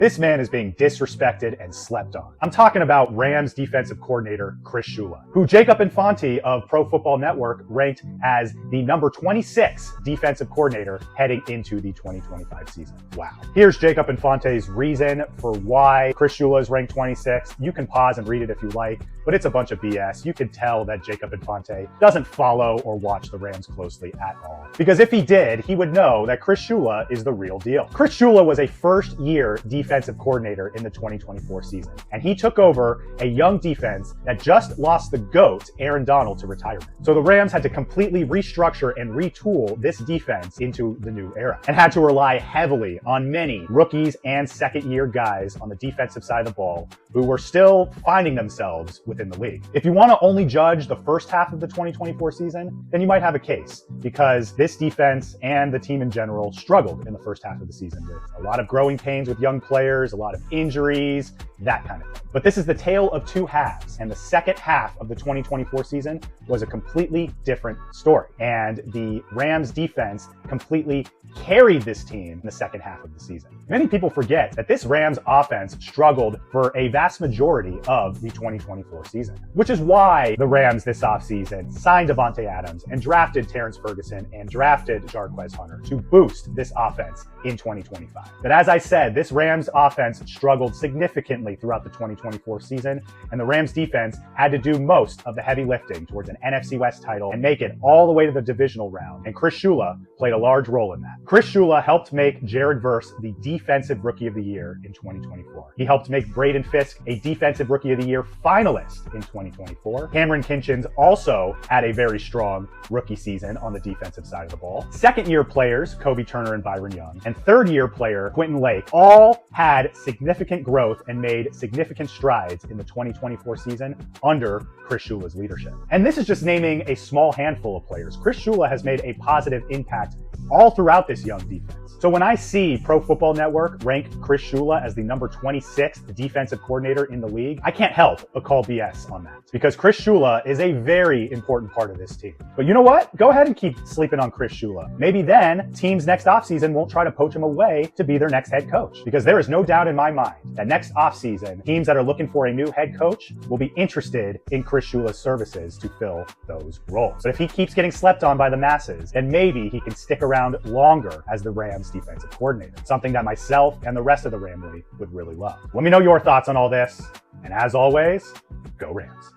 This man is being disrespected and slept on. I'm talking about Rams defensive coordinator Chris Shula, who Jacob Infante of Pro Football Network ranked as the number 26 defensive coordinator heading into the 2025 season. Wow. Here's Jacob Infante's reason for why Chris Shula is ranked 26. You can pause and read it if you like, but it's a bunch of BS. You can tell that Jacob Infante doesn't follow or watch the Rams closely at all. Because if he did, he would know that Chris Shula is the real deal. Chris Shula was a first-year defensive coordinator in the 2024 season, and he took over a young defense that just lost the GOAT, Aaron Donald, to retirement. So the Rams had to completely restructure and retool this defense into the new era, and had to rely heavily on many rookies and second-year guys on the defensive side of the ball who were still finding themselves within the league. If you want to only judge the first half of the 2024 season, then you might have a case, because this defense and the team in general struggled in the first half of the season with a lot of growing pains with young players, a lot of injuries, that kind of thing. But this is the tale of two halves, and the second half of the 2024 season was a completely different story. And the Rams defense completely carried this team in the second half of the season. Many people forget that this Rams offense struggled for a vast majority of the 2024 season, which is why the Rams this offseason signed Davante Adams and drafted Terrence Ferguson and drafted Jarquez Hunter to boost this offense in 2025. But as I said, this Rams offense struggled significantly throughout the 2024 season, and the Rams defense had to do most of the heavy lifting towards an NFC West title and make it all the way to the divisional round, and Chris Shula played a large role in that. Chris Shula helped make Jared Verse the Defensive Rookie of the Year in 2024. He helped make Braden Fisk a Defensive Rookie of the Year finalist in 2024. Cameron Kinchens also had a very strong rookie season on the defensive side of the ball. Second-year players, Kobe Turner and Byron Young, and third-year player, Quentin Lake, all had significant growth and made significant strides in the 2024 season under Chris Shula's leadership. And this is just naming a small handful of players. Chris Shula has made a positive impact all throughout this young defense. So when I see Pro Football Network rank Chris Shula as the number 26th defensive coordinator in the league, I can't help but call BS on that, because Chris Shula is a very important part of this team. But you know what? Go ahead and keep sleeping on Chris Shula. Maybe then teams next offseason won't try to poach him away to be their next head coach, because there is no doubt in my mind that next offseason, teams that are looking for a new head coach will be interested in Chris Shula's services to fill those roles. But if he keeps getting slept on by the masses, then maybe he can stick around longer as the Rams defensive coordinator, something that myself and the rest of the Ramily would really love. Let me know your thoughts on all this, and as always, go Rams.